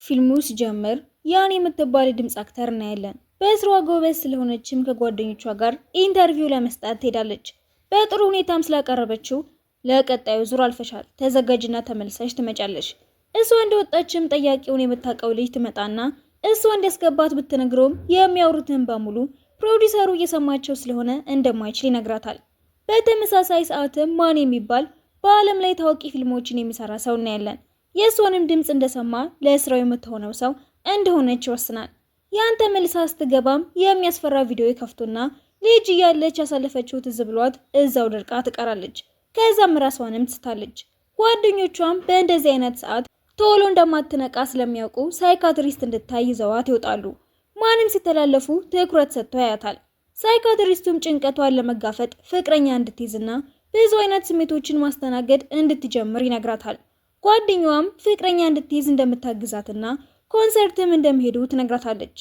ፊልሙ ሲጀምር ያን የምትባል ድምጽ አክተር እናያለን። በስራዋ ጎበዝ ስለሆነችም ከጓደኞቿ ጋር ኢንተርቪው ለመስጠት ትሄዳለች። በጥሩ ሁኔታም ስላቀረበችው ለቀጣዩ ዙር አልፈሻል፣ ተዘጋጅና ተመልሰሽ ትመጫለሽ። እሷ እንደወጣችም ጠያቂውን የምታውቀው ልጅ ትመጣና እሷ እንዲያስገባት ብትነግረውም የሚያወሩትን በሙሉ ፕሮዲሰሩ እየሰማቸው ስለሆነ እንደማይችል ይነግራታል። በተመሳሳይ ሰዓትም ማን የሚባል በዓለም ላይ ታዋቂ ፊልሞችን የሚሰራ ሰው እናያለን። የእሷንም ድምጽ እንደሰማ ለስራው የምትሆነው ሰው እንደሆነች ይወስናል። ያን ተመልሳ ስትገባም የሚያስፈራ ቪዲዮ ይከፍቱና ልጅ እያለች ያሳለፈችው ትዝ ብሏት እዛው ደርቃ ትቀራለች። ከዛም ራሷንም ትስታለች። ጓደኞቿም በእንደዚህ አይነት ሰዓት ቶሎ እንደማትነቃ ስለሚያውቁ ሳይካትሪስት እንድታይ ይዘዋት ይወጣሉ። ማንም ሲተላለፉ ትኩረት ሰጥቶ ያያታል። ሳይካትሪስቱም ጭንቀቷን ለመጋፈጥ ፍቅረኛ እንድትይዝና ብዙ አይነት ስሜቶችን ማስተናገድ እንድትጀምር ይነግራታል። ጓደኛዋም ፍቅረኛ እንድትይዝ እንደምታግዛትና ኮንሰርትም እንደሚሄዱ ትነግራታለች።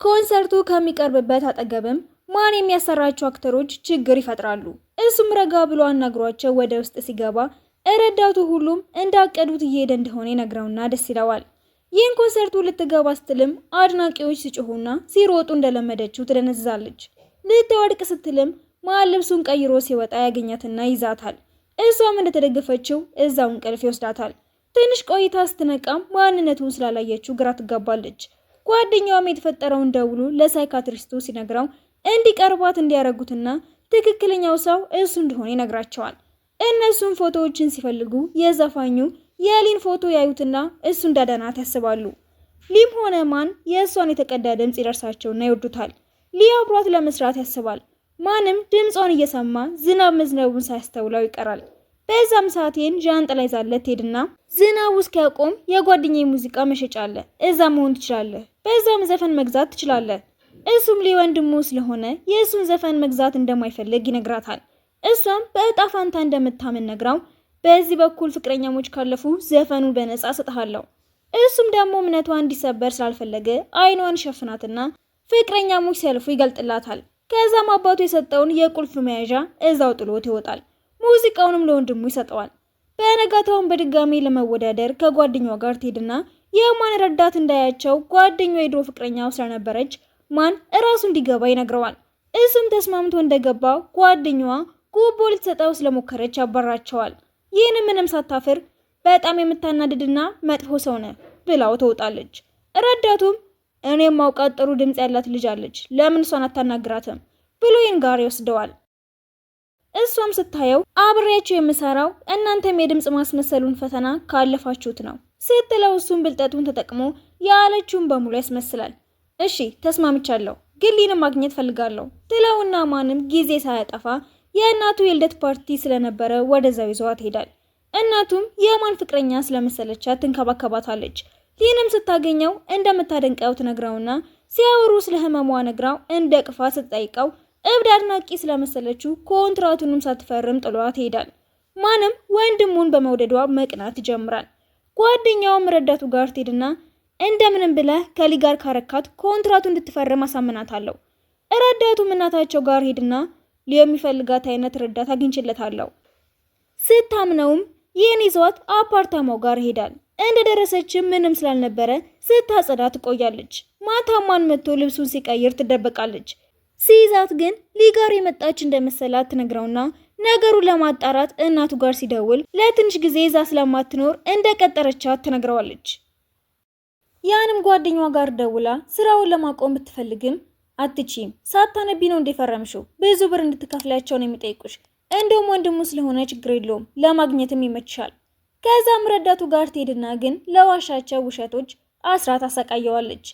ኮንሰርቱ ከሚቀርብበት አጠገብም ማን የሚያሰራቸው አክተሮች ችግር ይፈጥራሉ። እሱም ረጋ ብሎ አናግሯቸው ወደ ውስጥ ሲገባ ረዳቱ ሁሉም እንዳቀዱት እየሄደ እንደሆነ ይነግረውና ደስ ይለዋል። ይህን ኮንሰርቱ ልትገባ ስትልም አድናቂዎች ሲጮሁና ሲሮጡ እንደለመደችው ትደነዝዛለች። ልትወድቅ ስትልም ማን ልብሱን ቀይሮ ሲወጣ ያገኛትና ይዛታል። እሷም እንደተደገፈችው እዛው እንቅልፍ ይወስዳታል። ትንሽ ቆይታ ስትነቃም ማንነቱን ስላላየችው ግራ ትጋባለች። ጓደኛዋም የተፈጠረውን ደውሎ ለሳይካትሪስቱ ሲነግረው እንዲቀርባት እንዲያረጉትና ትክክለኛው ሰው እሱ እንደሆነ ይነግራቸዋል። እነሱም ፎቶዎችን ሲፈልጉ የዘፋኙ የሊን ፎቶ ያዩትና እሱ እንዳዳናት ያስባሉ። ሊም ሆነ ማን የእሷን የተቀዳ ድምጽ ይደርሳቸውና ይወዱታል። ሊ አብሯት ለመስራት ያስባል። ማንም ድምጿን እየሰማ ዝናብ መዝነቡን ሳያስተውለው ይቀራል። በዛም ሰዓቴን ዣንጥላ ይዛለት ሄድና ዝናቡ እስኪያቆም የጓደኛዬ ሙዚቃ መሸጫ አለ፣ እዛ መሆን ትችላለህ፣ በዛም ዘፈን መግዛት ትችላለህ። እሱም ሊ ወንድሙ ስለሆነ የእሱን ዘፈን መግዛት እንደማይፈልግ ይነግራታል። እሷም በእጣ ፋንታ እንደምታምን ነግራው በዚህ በኩል ፍቅረኛሞች ካለፉ ዘፈኑን በነፃ ሰጥሃለሁ። እሱም ደግሞ እምነቷ እንዲሰበር ስላልፈለገ አይኗን ሸፍናትና ፍቅረኛሞች ሲያልፉ ይገልጥላታል። ከዛም አባቱ የሰጠውን የቁልፍ መያዣ እዛው ጥሎት ይወጣል። ሙዚቃውንም ለወንድሙ ይሰጠዋል። በነጋታውን በድጋሚ ለመወዳደር ከጓደኛዋ ጋር ትሄድና የማን ረዳት እንዳያቸው ጓደኛዋ የድሮ ፍቅረኛው ስለነበረች ማን እራሱ እንዲገባ ይነግረዋል። እሱም ተስማምቶ እንደገባ ጓደኛዋ ጉቦ ልትሰጠው ስለሞከረች ያባራቸዋል። ይህን ምንም ሳታፍር በጣም የምታናድድና መጥፎ ሰው ነህ ብላው ትወጣለች። ረዳቱም እኔም ማውቃት ጥሩ ድምጽ ያላት ልጅ አለች፣ ለምን እሷን አታናግራትም ብሎ ይህን ጋር ይወስደዋል። እሷም ስታየው አብሬያቸው የምሰራው እናንተም የድምጽ ማስመሰሉን ፈተና ካለፋችሁት ነው ስትለው እሱም ብልጠቱን ተጠቅሞ ያለችውን በሙሉ ያስመስላል። እሺ ተስማምቻለሁ፣ ግን ሊንም ማግኘት ፈልጋለሁ ትለውና ማንም ጊዜ ሳያጠፋ የእናቱ የልደት ፓርቲ ስለነበረ ወደዛው ይዟት ሄዳል። እናቱም የማን ፍቅረኛ ስለመሰለቻት ትንከባከባታለች። ሊንም ስታገኘው እንደምታደንቀው ትነግረውና ሲያወሩ ስለ ህመሟ ነግራው እንደ ቅፋ ስትጠይቀው እብድ አድናቂ ስለመሰለችው ኮንትራቱንም ሳትፈርም ጥሏት ይሄዳል። ማንም ወንድሙን በመውደዷ መቅናት ይጀምራል። ጓደኛውም ረዳቱ ጋር ትሄድና እንደምንም ብለህ ከሊ ጋር ካረካት ኮንትራቱ እንድትፈርም አሳምናታለሁ። ረዳቱም እናታቸው ጋር ሄድና የሚፈልጋት አይነት ረዳት አግኝቼለታለሁ ስታምነውም ይህን ይዟት አፓርታማው ጋር ሄዳል። እንደደረሰችም ምንም ስላልነበረ ስታጸዳ ትቆያለች። ማታ ማን መጥቶ ልብሱን ሲቀይር ትደበቃለች። ሲይዛት ግን ሊጋር የመጣች እንደመሰላት ትነግረውና ነገሩን ለማጣራት እናቱ ጋር ሲደውል ለትንሽ ጊዜ እዛ ስለማትኖር እንደቀጠረቻት ትነግረዋለች። ያንም ጓደኛዋ ጋር ደውላ ስራውን ለማቆም ብትፈልግም አትችይም፣ ሳታነቢ ነው እንደፈረምሽው፣ ብዙ ብር እንድትከፍላቸው ነው የሚጠይቁሽ፣ እንደውም ወንድሙ ስለሆነ ችግር የለውም ለማግኘትም ይመችሻል። ከዛም ረዳቱ ጋር ትሄድና ግን ለዋሻቸው ውሸቶች አስራት አሰቃየዋለች።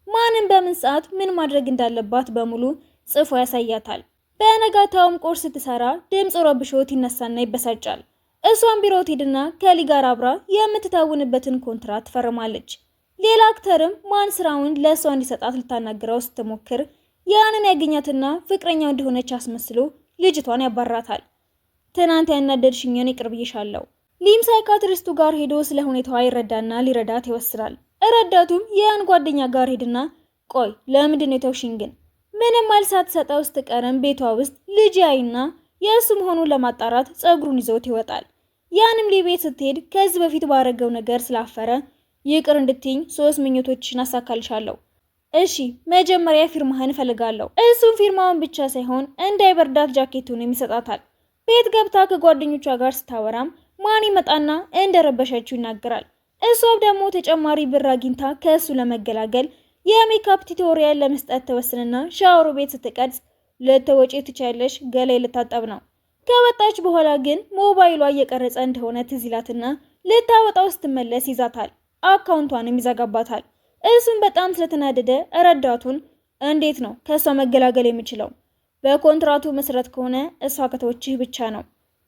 ማንም በምን ሰዓት ምን ማድረግ እንዳለባት በሙሉ ጽፎ ያሳያታል። በነጋታውም ቁርስ ስትሰራ ድምፅ ረብሾት ይነሳና ይበሳጫል። እሷም ቢሮ ትሄድና ከሊ ጋር አብራ የምትታውንበትን ኮንትራት ትፈርማለች። ሌላ አክተርም ማን ስራውን ለእሷ እንዲሰጣት ልታናግረው ስትሞክር ያንን ያገኛትና ፍቅረኛው እንደሆነች አስመስሎ ልጅቷን ያባራታል። ትናንት ያናደድሽኝን ይቅር ብዬሻለሁ። ሊም ሳይካትሪስቱ ጋር ሄዶ ስለ ሁኔታዋ ይረዳና ሊረዳት ይወስናል። ረዳቱም ያን ጓደኛ ጋር ሄድና ቆይ ለምንድን ነው የተውሽኝ? ግን ምንም መልስ ሳትሰጠው ስትቀርም ቤቷ ውስጥ ልጅ ያይና የእሱ መሆኑን ለማጣራት ጸጉሩን ይዞት ይወጣል። ያንም ሊቤት ስትሄድ ከዚህ በፊት ባረገው ነገር ስላፈረ ይቅር እንድትይኝ 3 ምኞቶችሽን አሳካልሻለሁ። እሺ መጀመሪያ ፊርማህን እፈልጋለሁ። እሱም ፊርማውን ብቻ ሳይሆን እንዳይበርዳት ጃኬቱን ይሰጣታል። ቤት ገብታ ከጓደኞቿ ጋር ስታወራም ማን ይመጣና እንደረበሸችው ይናገራል። እሷም ደግሞ ተጨማሪ ብር አግኝታ ከእሱ ለመገላገል የሜካፕ ቱቶሪያል ለመስጠት ተወስንና ሻወር ቤት ስትቀርጽ ልትወጪ ትቻለሽ፣ ገላይ ልታጠብ ነው። ከወጣች በኋላ ግን ሞባይሏ እየቀረጸ እንደሆነ ትዝ ይላትና ልታወጣው ስትመለስ ይዛታል። አካውንቷንም ይዘጋባታል። እሱም በጣም ስለተናደደ ረዳቱን እንዴት ነው ከእሷ መገላገል የምችለው? በኮንትራቱ መሰረት ከሆነ እሷ ከተወችህ ብቻ ነው።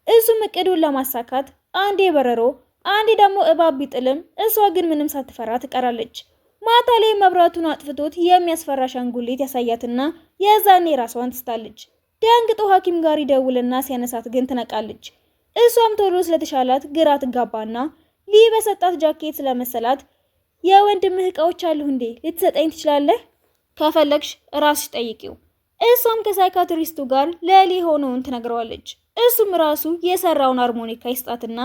እሱም እቅዱን ለማሳካት አንዴ በረሮ አንዴ ደግሞ እባብ ቢጥልም እሷ ግን ምንም ሳትፈራ ትቀራለች። ማታ ላይ መብራቱን አጥፍቶት የሚያስፈራ አሻንጉሊት ያሳያትና የዛኔ ራሷን ትስታለች። ደንግጦ ሐኪም ጋር ይደውልና ሲያነሳት ግን ትነቃለች። እሷም ቶሎ ስለተሻላት ግራ ትጋባና ሊበሰጣት ጃኬት ስለመሰላት የወንድምህ እቃዎች አሉ እንዴ ልትሰጠኝ ትችላለህ? ከፈለግሽ ራስሽ ጠይቂው። እሷም ከሳይካትሪስቱ ጋር ለሊ ሆነውን ትነግረዋለች። እሱም ራሱ የሰራውን ሃርሞኒካ ይስጣትና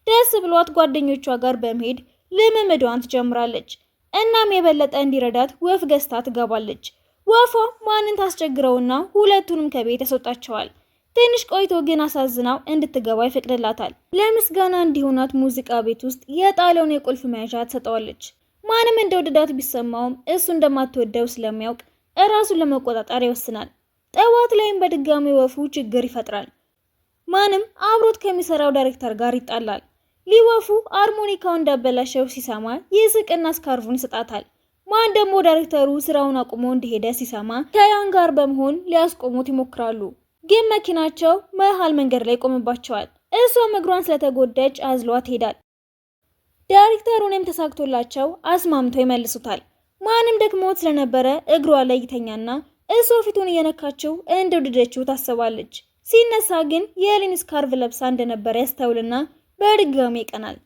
ደስ ብሏት ጓደኞቿ ጋር በመሄድ ልምምዷን ትጀምራለች። እናም የበለጠ እንዲረዳት ወፍ ገዝታ ትገባለች። ወፏ ማንን ታስቸግረውና ሁለቱንም ከቤት ያስወጣቸዋል። ትንሽ ቆይቶ ግን አሳዝናው እንድትገባ ይፈቅድላታል። ለምስጋና እንዲሆናት ሙዚቃ ቤት ውስጥ የጣለውን የቁልፍ መያዣ ትሰጠዋለች። ማንም እንደወደዳት ቢሰማውም እሱ እንደማትወደው ስለሚያውቅ እራሱን ለመቆጣጠር ይወስናል። ጠዋት ላይም በድጋሚ ወፉ ችግር ይፈጥራል። ማንም አብሮት ከሚሰራው ዳይሬክተር ጋር ይጣላል። ሊወፉ ሃርሞኒካው እንዳበላሸው ሲሰማ ይስቅና ስካርፉን ይሰጣታል። ማን ደግሞ ዳይሬክተሩ ስራውን አቁሞ እንደሄደ ሲሰማ ከያን ጋር በመሆን ሊያስቆሙት ይሞክራሉ። ግን መኪናቸው መሃል መንገድ ላይ ቆምባቸዋል። እሷም እግሯን ስለተጎዳች አዝሏት ይሄዳል። ዳይሬክተሩንም ተሳክቶላቸው አስማምተው ይመልሱታል። ማንም ደክሞት ስለነበረ እግሯ ላይ ይተኛና እሷ ፊቱን እየነካችው እንደወደደችው ታስባለች። ሲነሳ ግን የሊን ስካርቭ ለብሳ እንደነበረ ያስተውልና በድጋሚ ይቀናል።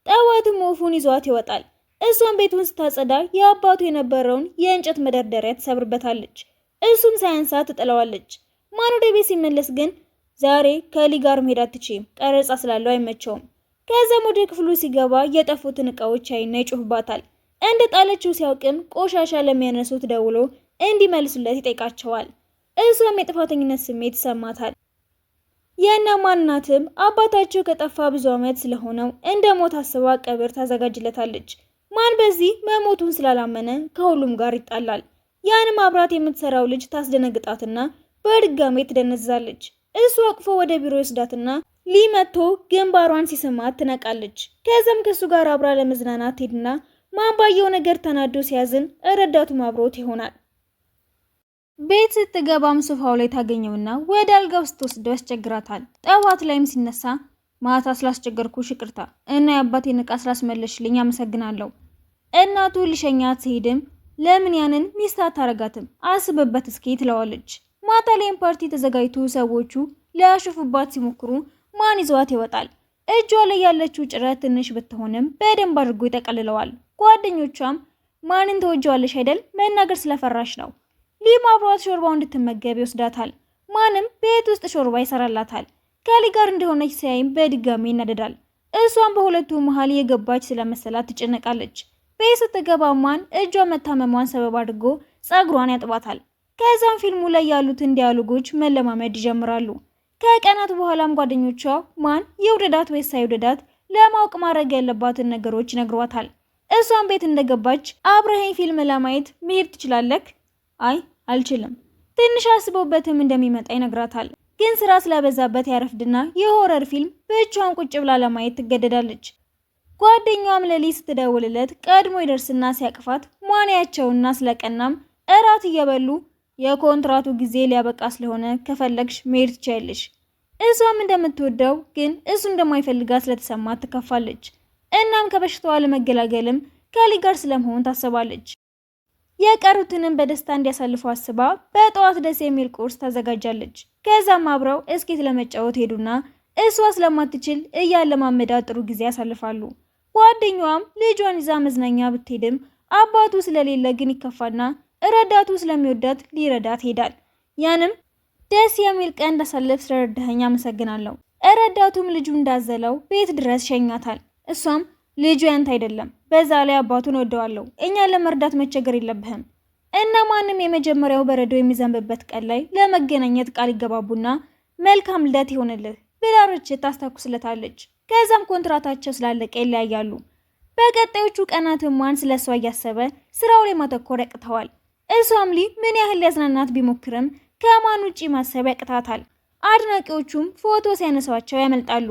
ጠዋትም ወፉን ይዟት ይወጣል። እሷም ቤቱን ስታጸዳ የአባቱ የነበረውን የእንጨት መደርደሪያ ትሰብርበታለች። እሱም ሳያንሳት ትጥለዋለች። ማን ወደ ቤት ሲመለስ ግን ዛሬ ከሊ ጋር መሄድ አትችይም፣ ቀረጻ ስላለው አይመቸውም። ከዛም ወደ ክፍሉ ሲገባ የጠፉትን እቃዎች አይና ይጮህባታል። እንደ ጣለችው ሲያውቅም ቆሻሻ ለሚያነሱት ደውሎ እንዲመልሱለት ይጠይቃቸዋል። እሷም የጥፋተኝነት ስሜት ይሰማታል። የእነማን እናትም አባታቸው ከጠፋ ብዙ ዓመት ስለሆነው እንደ ሞት አስባ ቀብር ታዘጋጅለታለች። ማን በዚህ መሞቱን ስላላመነ ከሁሉም ጋር ይጣላል። ያንም አብራት የምትሰራው ልጅ ታስደነግጣትና በድጋሜ ትደነዛለች። እሱ አቅፎ ወደ ቢሮ ይወስዳትና ሊመቶ ግንባሯን ሲስማት ትነቃለች። ከዛም ከሱ ጋር አብራ ለመዝናናት ሄድና ማን ባየው ነገር ተናዶ ሲያዝን ረዳቱም አብሮት ይሆናል። ቤት ስትገባም ሶፋው ላይ ታገኘውና ወደ አልጋው ስትወስደው ያስቸግራታል። ጠዋት ላይም ሲነሳ ማታ ስላስቸገርኩሽ ይቅርታ እና የአባቴን ዕቃ ስላስመለሽልኝ አመሰግናለሁ። እናቱ ሊሸኛት ሲሄድም ለምን ያንን ሚስት አታረጋትም አስብበት እስኪ ትለዋለች። ማታ ላይም ፓርቲ ተዘጋጅቶ ሰዎቹ ሊያሸፉባት ሲሞክሩ ማን ይዟት ይወጣል። እጇ ላይ ያለችው ጭረት ትንሽ ብትሆንም በደንብ አድርጎ ይጠቀልለዋል። ጓደኞቿም ማንን ተወጀዋለሽ አይደል መናገር ስለፈራሽ ነው። ሊም አብሯት ሾርባው እንድትመገብ ይወስዳታል። ማንም ቤት ውስጥ ሾርባ ይሰራላታል። ከሊ ጋር እንደሆነች ሲያይም በድጋሚ ይናደዳል። እሷም በሁለቱ መሃል የገባች ስለመሰላት ትጨነቃለች። ቤት ስትገባ ማን እጇ መታመሟን ሰበብ አድርጎ ጸጉሯን ያጥባታል። ከዛም ፊልሙ ላይ ያሉትን ዲያሎጎች መለማመድ ይጀምራሉ። ከቀናት በኋላም ጓደኞቿ ማን የውደዳት ወይስ ሳይውደዳት ለማወቅ ማድረግ ያለባትን ነገሮች ይነግሯታል። እሷም ቤት እንደገባች አብረኸኝ ፊልም ለማየት መሄድ ትችላለህ? አይ አልችልም። ትንሽ አስቦበትም እንደሚመጣ ይነግራታል። ግን ስራ ስለበዛበት ያረፍድና የሆረር ፊልም ብቻዋን ቁጭ ብላ ለማየት ትገደዳለች። ጓደኛዋም ለሊ ስትደውልለት ቀድሞ ይደርስና ሲያቅፋት ሟንያቸውና ስለቀናም እራት እየበሉ የኮንትራቱ ጊዜ ሊያበቃ ስለሆነ ከፈለግሽ መሄድ ትችያለሽ። እሷም እንደምትወደው ግን እሱ እንደማይፈልጋት ስለተሰማት ትከፋለች። እናም ከበሽታዋ ለመገላገልም ከሊ ጋር ስለመሆን ታስባለች። የቀሩትንም በደስታ እንዲያሳልፉ አስባ በጠዋት ደስ የሚል ቁርስ ታዘጋጃለች። ከዛም አብረው እስኬት ለመጫወት ሄዱና እሷ ስለማትችል እያለማመዳት ጥሩ ጊዜ ያሳልፋሉ። ጓደኛዋም ልጇን ይዛ መዝናኛ ብትሄድም አባቱ ስለሌለ ግን ይከፋና ረዳቱ ስለሚወዳት ሊረዳት ሄዳል። ያንም ደስ የሚል ቀን እንዳሳልፍ ስለረዳኸኝ አመሰግናለሁ። ረዳቱም ልጁ እንዳዘለው ቤት ድረስ ሸኛታል። እሷም ልጁ ያንተ አይደለም በዛ ላይ አባቱን ወደዋለሁ። እኛን ለመርዳት መቸገር የለብህም። እና ማንም የመጀመሪያው በረዶ የሚዘንብበት ቀን ላይ ለመገናኘት ቃል ይገባቡና መልካም ልደት ይሆንልህ ብላ ርችት ታስተኩስለታለች። ከዛም ኮንትራታቸው ስላለቀ ይለያያሉ። በቀጣዮቹ ቀናትም ማን ስለሷ እያሰበ ስራው ላይ ማተኮር ያቅተዋል። እሷም ሊ ምን ያህል ሊያዝናናት ቢሞክርም ከማን ውጪ ማሰብ ያቅታታል። አድናቂዎቹም ፎቶ ሲያነሷቸው ያመልጣሉ።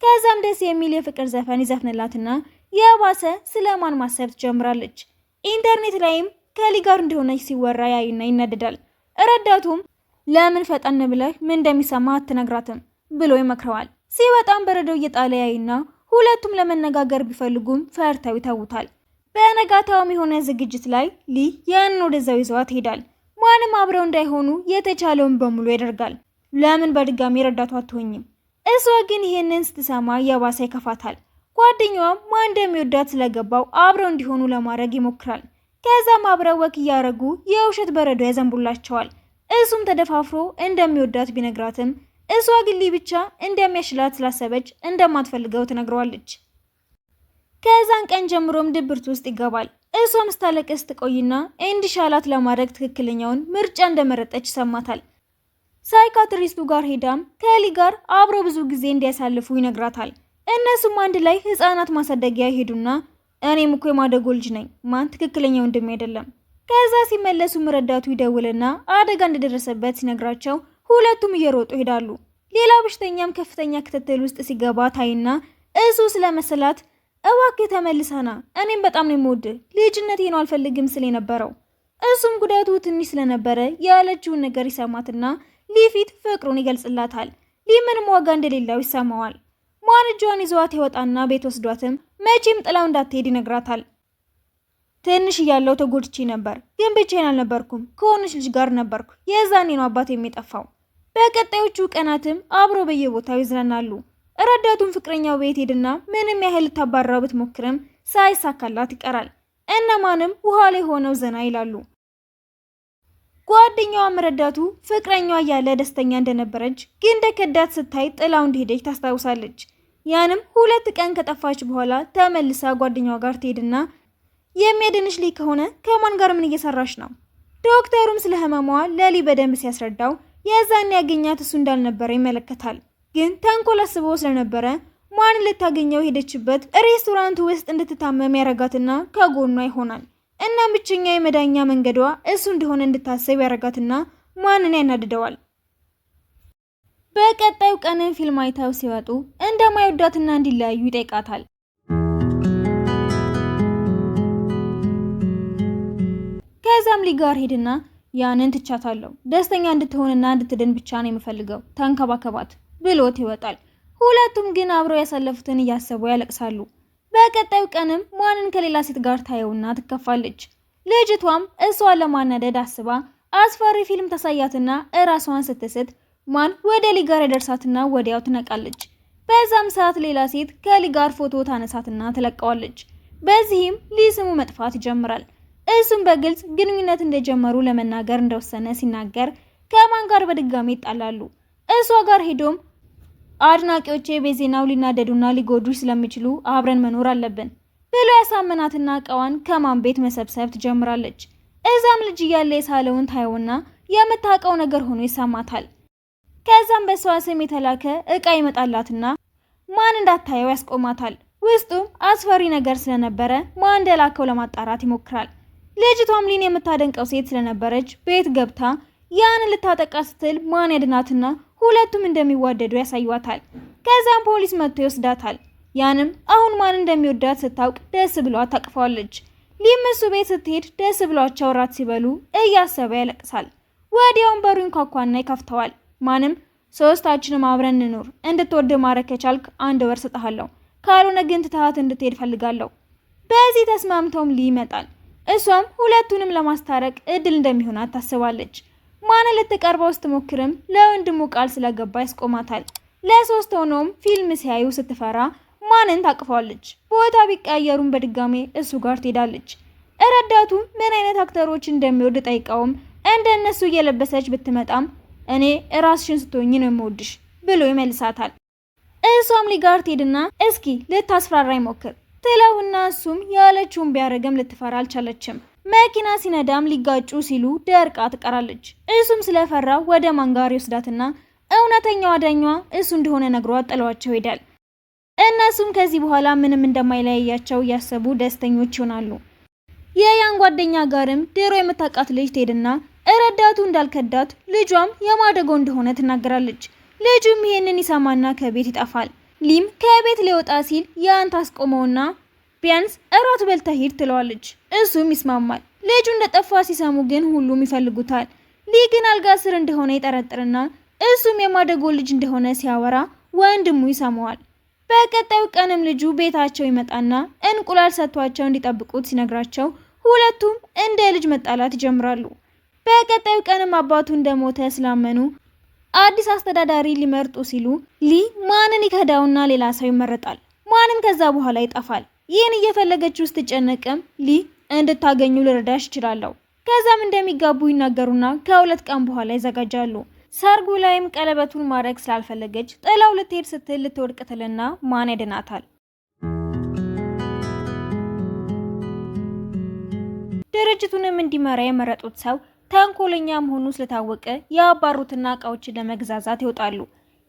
ከዛም ደስ የሚል የፍቅር ዘፈን ይዘፍንላትና የባሰ ስለማን ማሰብ ትጀምራለች። ኢንተርኔት ላይም ከሊ ጋር እንደሆነች ሲወራ ያይና ይናደዳል። ረዳቱም ለምን ፈጠን ብለህ ምን እንደሚሰማ አትነግራትም ብሎ ይመክረዋል። ሲወጣም በረዶው እየጣለ ያይና ሁለቱም ለመነጋገር ቢፈልጉም ፈርተው ይተውታል። በነጋታውም የሆነ ዝግጅት ላይ ሊ ያን ወደዛው ይዘዋት ይሄዳል። ማንም አብረው እንዳይሆኑ የተቻለውን በሙሉ ያደርጋል። ለምን በድጋሚ ረዳቷ አትሆኝም? እሷ ግን ይሄንን ስትሰማ የባሰ ይከፋታል። ጓደኛዋም ማን እንደሚወዳት ስለገባው አብረው እንዲሆኑ ለማድረግ ይሞክራል። ከዛም አብረው ወክ እያረጉ የውሸት በረዶ ያዘንቡላቸዋል። እሱም ተደፋፍሮ እንደሚወዳት ቢነግራትም እሷ ግን ሊ ብቻ እንደሚያሽላት ስላሰበች እንደማትፈልገው ትነግረዋለች። ከዛን ቀን ጀምሮም ድብርት ውስጥ ይገባል። እሷም ስታለቅስ ትቆይና እንዲሻላት ለማድረግ ትክክለኛውን ምርጫ እንደመረጠች ይሰማታል። ሳይካትሪስቱ ጋር ሄዳም ከሊ ጋር አብረው ብዙ ጊዜ እንዲያሳልፉ ይነግራታል። እነሱም አንድ ላይ ህፃናት ማሳደጊያ ይሄዱና እኔም እኮ የማደጎ ልጅ ነኝ፣ ማን ትክክለኛ ወንድሜ አይደለም። ከዛ ሲመለሱ ረዳቱ ይደውልና አደጋ እንደደረሰበት ሲነግራቸው ሁለቱም እየሮጡ ይሄዳሉ። ሌላ በሽተኛም ከፍተኛ ክትትል ውስጥ ሲገባ ታይና እሱ ስለመሰላት እባክህ ተመልሰና እኔም በጣም ነው የምወድህ፣ ልጅነቴ ነው አልፈልግም ስለ ነበረው። እሱም ጉዳቱ ትንሽ ስለነበረ ያለችውን ነገር ይሰማትና ሊፊት ፍቅሩን ይገልጽላታል። ሊምንም ዋጋ እንደሌለው ይሰማዋል። ማን እጇን ይዘዋት ይወጣና ቤት ወስዷትም መቼም ጥላው እንዳትሄድ ይነግራታል። ትንሽ እያለሁ ተጎድቼ ነበር፣ ግን ብቻዬን አልነበርኩም፣ ከሆነች ልጅ ጋር ነበርኩ። የዛኔ ነው አባቴ የሚጠፋው። በቀጣዮቹ ቀናትም አብሮ በየቦታው ይዝናናሉ። ረዳቱን ፍቅረኛው ቤት ሄድና ምንም ያህል ልታባራው ብትሞክርም ሳይሳካላት ይቀራል። እነማንም ውሃ ላይ ሆነው ዘና ይላሉ። ጓደኛዋም ረዳቱ ፍቅረኛዋ እያለ ደስተኛ እንደነበረች ግን እንደከዳት ስታይ ጥላው እንደሄደች ታስታውሳለች። ያንም 2 ቀን ከጠፋች በኋላ ተመልሳ ጓደኛዋ ጋር ትሄድና የሚያድንሽ ልጅ ከሆነ ከማን ጋር ምን እየሰራሽ ነው? ዶክተሩም ስለ ህመሟ ለሊ በደንብ ሲያስረዳው የዛን ያገኛት እሱ እንዳልነበረ ይመለከታል። ግን ተንኮል አስቦ ስለነበረ ማን ልታገኘው ሄደችበት ሬስቶራንቱ ውስጥ እንድትታመም ያረጋትና ከጎኗ ይሆናል። እና ብቸኛ የመዳኛ መንገዷ እሱ እንደሆነ እንድታስብ ያረጋትና ማንን ያናድደዋል። በቀጣዩ ቀን ፊልም አይተው ሲወጡ እንደማይወዳትና እንዲለያዩ ይጠይቃታል። ከዛም ሊ ጋር ሄድና ያንን ትቻታለሁ፣ ደስተኛ እንድትሆንና እንድትድን ብቻ ነው የምፈልገው፣ ተንከባከባት ብሎት ይወጣል። ሁለቱም ግን አብረው ያሳለፉትን እያሰቡ ያለቅሳሉ። በቀጣዩ ቀንም ማንን ከሌላ ሴት ጋር ታየውና ትከፋለች። ልጅቷም እሷን ለማናደድ አስባ አስፈሪ ፊልም ታሳያትና እራሷን ስትስት ማን ወደ ሊ ጋር ያደርሳትና ወዲያው ትነቃለች። በዛም ሰዓት ሌላ ሴት ከሊ ጋር ፎቶ ታነሳትና ትለቀዋለች። በዚህም ሊ ስሙ መጥፋት ይጀምራል። እሱም በግልጽ ግንኙነት እንደጀመሩ ለመናገር እንደወሰነ ሲናገር ከማን ጋር በድጋሚ ይጣላሉ። እሷ ጋር ሄዶም አድናቂዎቼ በዜናው ሊናደዱና ሊጎዱሽ ስለሚችሉ አብረን መኖር አለብን ብሎ ያሳመናትና እቃዋን ከማን ቤት መሰብሰብ ትጀምራለች። እዛም ልጅ እያለ የሳለውን ታየውና የምታውቀው ነገር ሆኖ ይሰማታል። ከዛም በሷ ስም የተላከ እቃ ይመጣላትና ማን እንዳታየው ያስቆማታል። ውስጡም አስፈሪ ነገር ስለነበረ ማን እንደላከው ለማጣራት ይሞክራል። ልጅቷም ሊን የምታደንቀው ሴት ስለነበረች ቤት ገብታ ያን ልታጠቃ ስትል ማን ያድናትና ሁለቱም እንደሚዋደዱ ያሳዩዋታል። ከዛም ፖሊስ መጥቶ ይወስዳታል። ያንም አሁን ማን እንደሚወዳት ስታውቅ ደስ ብሏት ታቅፈዋለች። ሊም እሱ ቤት ስትሄድ ደስ ብሏቸው ራት ሲበሉ እያሰበ ያለቅሳል። ወዲያውም በሩን ኳኳና ይከፍተዋል። ማንም ሶስታችንም አብረን እንኖር፣ እንድትወድ ማረግ ከቻልክ 1 ወር ሰጥሃለሁ፣ ካልሆነ ግን ትተሃት እንድትሄድ ፈልጋለሁ። በዚህ ተስማምተውም ሊ ይመጣል። እሷም ሁለቱንም ለማስታረቅ እድል እንደሚሆናት ታስባለች። ማን ልትቀርበው ስትሞክርም ለወንድሙ ቃል ስለገባ ያስቆማታል። ለሶስት ሆነውም ፊልም ሲያዩ ስትፈራ ማንን ታቅፋለች። ቦታ ቢቀያየሩም በድጋሜ እሱ ጋር ትሄዳለች። ረዳቱ ምን አይነት አክተሮች እንደሚወድ ጠይቀውም እንደነሱ እየለበሰች ብትመጣም እኔ ራስሽን ስትሆኚ ነው የምወድሽ ብሎ ይመልሳታል። እሷም ሊ ጋር ትሄድና እስኪ ልታስፈራራኝ ሞክር፣ ትለውና እሱም ያለችውን ቢያረግም ልትፈራ አልቻለችም። መኪና ሲነዳም ሊጋጩ ሲሉ ደርቃ ትቀራለች። እሱም ስለፈራ ወደ ማንጋር ይወስዳትና እውነተኛው አዳኟ እሱ እንደሆነ ነግሯት ጥለዋቸው ይሄዳል። እነሱም ከዚህ በኋላ ምንም እንደማይለያያቸው እያሰቡ ደስተኞች ይሆናሉ። የያን ጓደኛ ጋርም ድሮ የምታውቃት ልጅ ትሄድና ረዳቱ እንዳልከዳት ልጇም የማደጎ እንደሆነ ትናገራለች። ልጁም ይሄንን ይሰማና ከቤት ይጠፋል። ሊም ከቤት ሊወጣ ሲል ያን ታስቆመውና ቢያንስ እራት በልተህ ሂድ ትለዋለች። እሱም ይስማማል። ልጁ እንደጠፋ ሲሰሙ ግን ሁሉም ይፈልጉታል። ሊ ግን አልጋ ስር እንደሆነ ይጠረጥርና እሱም የማደጎ ልጅ እንደሆነ ሲያወራ ወንድሙ ይሰማዋል። በቀጣዩ ቀንም ልጁ ቤታቸው ይመጣና እንቁላል ሰጥቷቸው እንዲጠብቁት ሲነግራቸው ሁለቱም እንደ ልጅ መጣላት ይጀምራሉ። በቀጣዩ ቀንም አባቱ እንደሞተ ስላመኑ አዲስ አስተዳዳሪ ሊመርጡ ሲሉ ሊ ማንን ይከዳውና ሌላ ሰው ይመረጣል። ማንም ከዛ በኋላ ይጠፋል። ይህን እየፈለገችው ስትጨነቅም ሊ እንድታገኙ ልረዳሽ እችላለሁ። ከዛም እንደሚጋቡ ይናገሩና ከ2 ቀን በኋላ ይዘጋጃሉ። ሰርጉ ላይም ቀለበቱን ማድረግ ስላልፈለገች ጥላው ልትሄድ ስትል ልትወድቅ ትልና ማን ያድናታል። ድርጅቱንም እንዲመራ የመረጡት ሰው ተንኮለኛ መሆኑ ስለታወቀ ያባሩትና እቃዎችን ለመግዛዛት ይወጣሉ።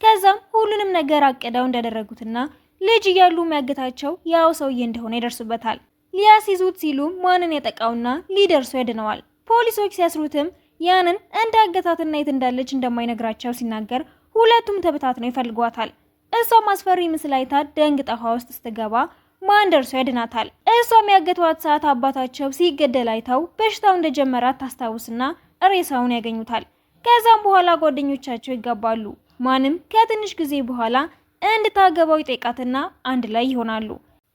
ከዛም ሁሉንም ነገር አቅደው እንዳደረጉትና ልጅ እያሉ የሚያገታቸው ያው ሰውዬ እንደሆነ ይደርሱበታል። ሊያስይዙት ሲሉ ማንን ያጠቃውና ሊደርሱ ያድነዋል። ፖሊሶች ሲያስሩትም ያንን እንዳገታትና የት እንዳለች እንደማይነግራቸው ሲናገር ሁለቱም ተበታትነው ይፈልጓታል። እሷም አስፈሪ ምስል አይታ ደንግጣ ውሃ ውስጥ ስትገባ ማን ደርሶ ያድናታል። እሷም ያገቷት ሰዓት አባታቸው ሲገደል አይተው በሽታው እንደጀመራት ታስታውስና ሬሳውን ያገኙታል። ከዛም በኋላ ጓደኞቻቸው ይጋባሉ። ማንም ከትንሽ ጊዜ በኋላ እንድታገባው ይጠይቃትና አንድ ላይ ይሆናሉ።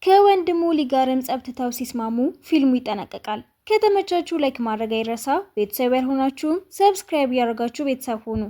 ከወንድሙ ሊ ጋርም ጸብትተው ሲስማሙ ፊልሙ ይጠናቀቃል። ከተመቻችሁ ላይክ ማድረግ አይረሳ። ቤተሰብ ያልሆናችሁም ሰብስክራይብ ያደርጋችሁ ቤተሰብ ሁኑ።